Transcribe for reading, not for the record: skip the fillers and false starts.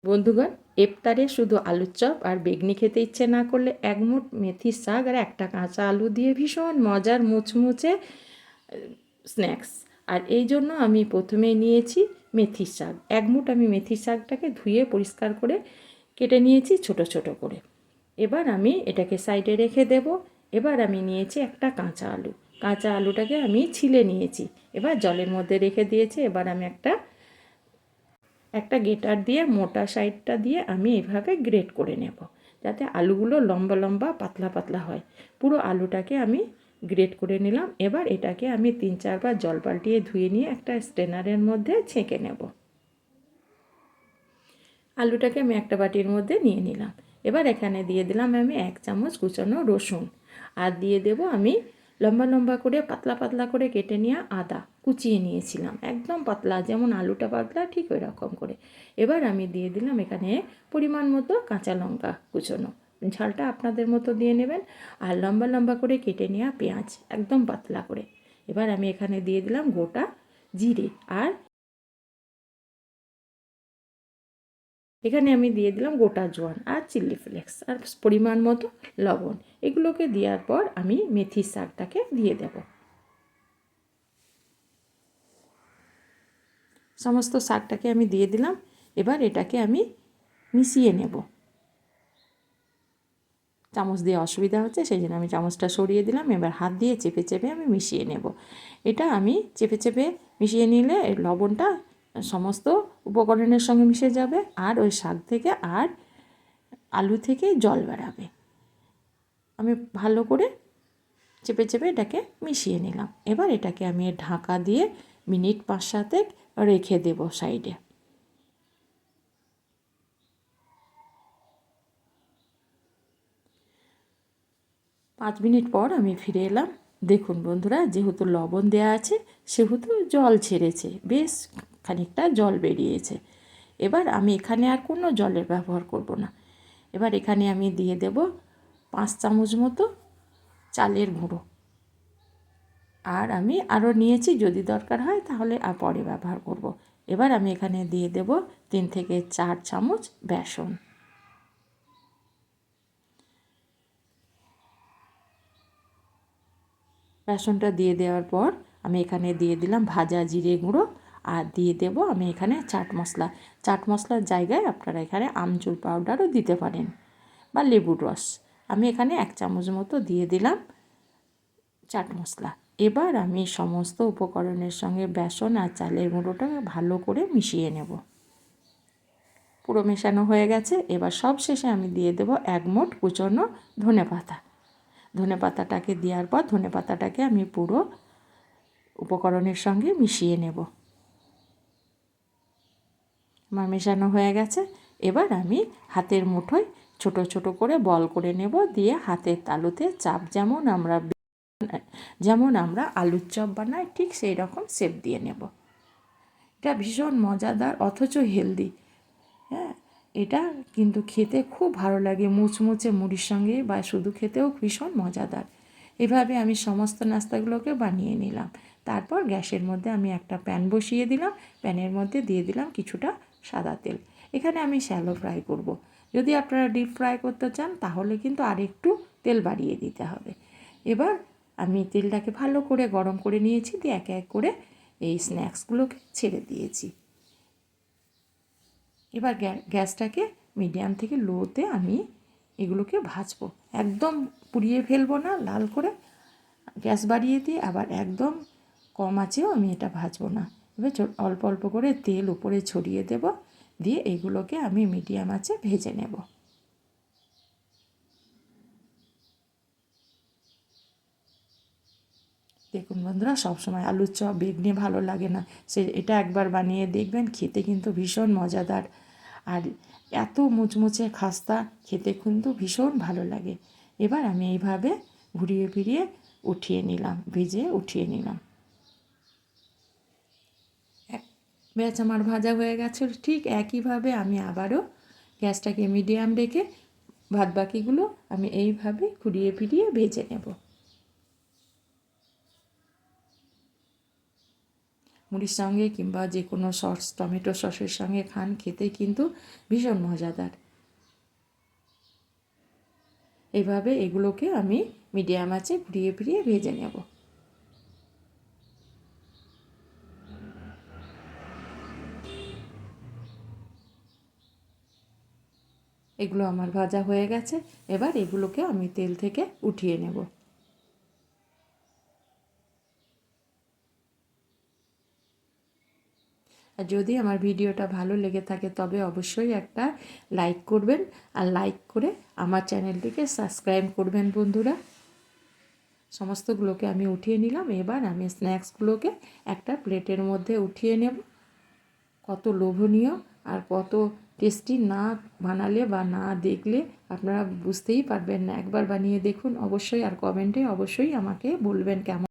বন্ধুগণ, ইফতারে শুধু আলুর চপ আর বেগনি খেতে ইচ্ছে না করলে এক মুঠ মেথির শাক আর একটা কাঁচা আলু দিয়ে ভীষণ মজার মুচমুচে স্ন্যাক্স। আর এই জন্য আমি প্রথমে নিয়েছি মেথির শাক। এক মুঠ আমি মেথির শাকটাকে ধুয়ে পরিষ্কার করে কেটে নিয়েছি ছোট ছোট করে। এবার আমি এটাকে সাইডে রেখে দেব। এবার আমি নিয়েছি একটা কাঁচা আলু। কাঁচা আলুটাকে আমি ছিলে নিয়েছি, এবার জলের মধ্যে রেখে দিয়েছি। এবার আমি একটা গ্রেটার দিয়ে মোটা সাইডটা দিয়ে আমি এভাবে গ্রেট করে নেব, যাতে আলুগুলো লম্বা লম্বা পাতলা পাতলা হয়। পুরো আলুটাকে আমি গ্রেট করে নিলাম। এবার এটাকে আমি 3-4 বার জল পাল্টিয়ে ধুয়ে নিয়ে একটা স্ট্রেনারের মধ্যে ছেঁকে নেব। আলুটাকে আমি একটা বাটির মধ্যে নিয়ে নিলাম। এবার এখানে দিয়ে দিলাম আমি 1 চামচ কুচানো রসুন, আর দিয়ে দেব আমি লম্বা লম্বা করে পাতলা পাতলা করে কেটে নিয়ে আদা কুচিয়ে নিয়েছিলাম, একদম পাতলা, যেমন আলুটা পাতলা ঠিক ওই রকম করে। এবার আমি দিয়ে দিলাম এখানে পরিমাণ মতো কাঁচা লঙ্কা কুচোনো, ঝালটা আপনাদের মতো দিয়ে নেবেন। আর লম্বা লম্বা করে কেটে নেওয়া পেঁয়াজ একদম পাতলা করে। এবার আমি এখানে দিয়ে দিলাম গোটা জিরে, আর এখানে আমি দিয়ে দিলাম গোটা জোয়ান আর চিলি ফ্লেক্স আর পরিমাণ মতো লবণ। এগুলোকে দেওয়ার পর আমি মেথির শাকটাকে দিয়ে দেব। সমস্ত শাকটাকে আমি দিয়ে দিলাম। এবার এটাকে আমি মিশিয়ে নেব। চামচ দিয়ে অসুবিধা হচ্ছে, সেই জন্য আমি চামচটা সরিয়ে দিলাম। এবার হাত দিয়ে চেপে চেপে আমি মিশিয়ে নেব। এটা আমি চেপে চেপে মিশিয়ে নিলে এর লবণটা সমস্ত উপকরণের সঙ্গে মিশে যাবে, আর ওই শাক থেকে আর আলু থেকে জল বেরাবে। আমি ভালো করে চেপে চেপে এটাকে মিশিয়ে নিলাম। এবার এটাকে আমি ঢাকা দিয়ে মিনিট 5-7 রেখে দেব সাইডে। 5 মিনিট পর আমি ফিরে এলাম। দেখুন বন্ধুরা, যেহেতু লবণ দেওয়া আছে সেহেতু জল ছেড়েছে, বেশ খানিকটা জল বেরিয়েছে। এবার আমি এখানে আর কোনো জলের ব্যবহার করব না। এবার এখানে আমি দিয়ে দেব 5 চামচ মতো চালের গুঁড়ো, আর আমি আরও নিয়েছি, যদি দরকার হয় তাহলে আর পরে ব্যবহার করব। এবার আমি এখানে দিয়ে দেব 3-4 চামচ বেসন। বেসনটা দিয়ে দেওয়ার পর আমি এখানে দিয়ে দিলাম ভাজা জিরে গুঁড়ো, আর দিয়ে দেব আমি এখানে চাট মশলা। চাট মশলার জায়গায় আপনারা এখানে আমচুর পাউডারও দিতে পারেন, বা লেবুর রস। আমি এখানে 1 চামচ মতো দিয়ে দিলাম চাট মশলা। এবার আমি সমস্ত উপকরণের সঙ্গে বেসন আর চালের গুঁড়োটা ভালো করে মিশিয়ে নেব। পুরো মেশানো হয়ে গেছে। এবার সব শেষে আমি দিয়ে দেব 1 মুঠ কুচনো ধনেপাতা। ধনেপাতাটাকে দেওয়ার পর ধনেপাতাটাকে আমি পুরো উপকরণের সঙ্গে মিশিয়ে নেব। আমার মেশানো হয়ে গেছে। এবার আমি হাতের মুঠোয় ছোট ছোট করে বল করে নেব, দিয়ে হাতের তালুতে চাপ, যেমন আমরা আলুর চপ বানাই ঠিক সেই রকম শেপ দিয়ে নেব। এটা ভীষণ মজাদার অথচ হেলদি। হ্যাঁ, এটা কিন্তু খেতে খুব ভালো লাগে, মুচমুচে মুড়ির সঙ্গে, বা শুধু খেতেও ভীষণ মজাদার। এভাবে আমি সমস্ত নাস্তাগুলোকে বানিয়ে নিলাম। তারপর গ্যাসের মধ্যে আমি একটা প্যান বসিয়ে দিলাম। প্যানের মধ্যে দিয়ে দিলাম কিছুটা সাদা তেল। এখানে আমি শ্যালো ফ্রাই করব। যদি আপনারা ডিপ ফ্রাই করতে চান তাহলে কিন্তু আরেকটু তেল বাড়িয়ে দিতে হবে। এবার আমি তেলটাকে ভালো করে গরম করে নিয়েছি, দিয়ে এক এক করে এই স্ন্যাক্সগুলোকে ছেড়ে দিয়েছি। এবার গ্যাসটাকে মিডিয়াম থেকে লোতে আমি এগুলোকে ভাজবো। একদম পুড়িয়ে ফেলবো না লাল করে, গ্যাস বাড়িয়ে দিয়ে আবার একদম কম আঁচেও আমি এটা ভাজবো না। এবার অল্প অল্প করে তেল উপরে ছড়িয়ে দেব, দিয়ে এগুলোকে আমি মিডিয়াম আঁচে ভেজে নেব। দেখুন বন্ধুরা, সবসময় আলুর চপ বেগনি ভালো লাগে না, এটা একবার বানিয়ে দেখবেন, খেতে কিন্তু ভীষণ মজাদার। আর এত মুচমুচে খাস্তা, খেতে কিন্তু ভীষণ ভালো লাগে। এবার আমি এইভাবে ঘুরিয়ে ফিরিয়ে উঠিয়ে নিলাম, ভেজে উঠিয়ে নিলাম। এক ব্যাচ আমার ভাজা হয়ে গেছে। ঠিক একইভাবে আমি আবারও গ্যাসটাকে মিডিয়াম রেখে বাকিগুলো আমি এইভাবে ঘুরিয়ে ফিরিয়ে ভেজে নেব। মুড়ির সঙ্গে কিংবা যে কোনো সস, টমেটো সসের সঙ্গে খান, খেতে কিন্তু ভীষণ মজাদার। এভাবে এগুলোকে আমি মিডিয়াম আঁচে ঘুরিয়ে ফিরিয়ে ভেজে নেব। এগুলো আমার ভাজা হয়ে গেছে, এবার এগুলোকে আমি তেল থেকে উঠিয়ে নেব। আর যদি আমার ভিডিওটা ভালো লেগে থাকে তবে অবশ্যই একটা লাইক করবেন, আর লাইক করে আমার চ্যানেলটিকে সাবস্ক্রাইব করবেন বন্ধুরা। সমস্তগুলোকে আমি উঠিয়ে নিলাম, এবার আমি স্ন্যাক্সগুলোকে একটা প্লেটের মধ্যে উঠিয়ে নেব। কত লোভনীয় আর কত টেস্টি, না বানালে বা না দেখলে আপনারা বুঝতেই পারবেন না। একবার বানিয়ে দেখুন অবশ্যই, আর কমেন্টে অবশ্যই আমাকে বলবেন কেমন।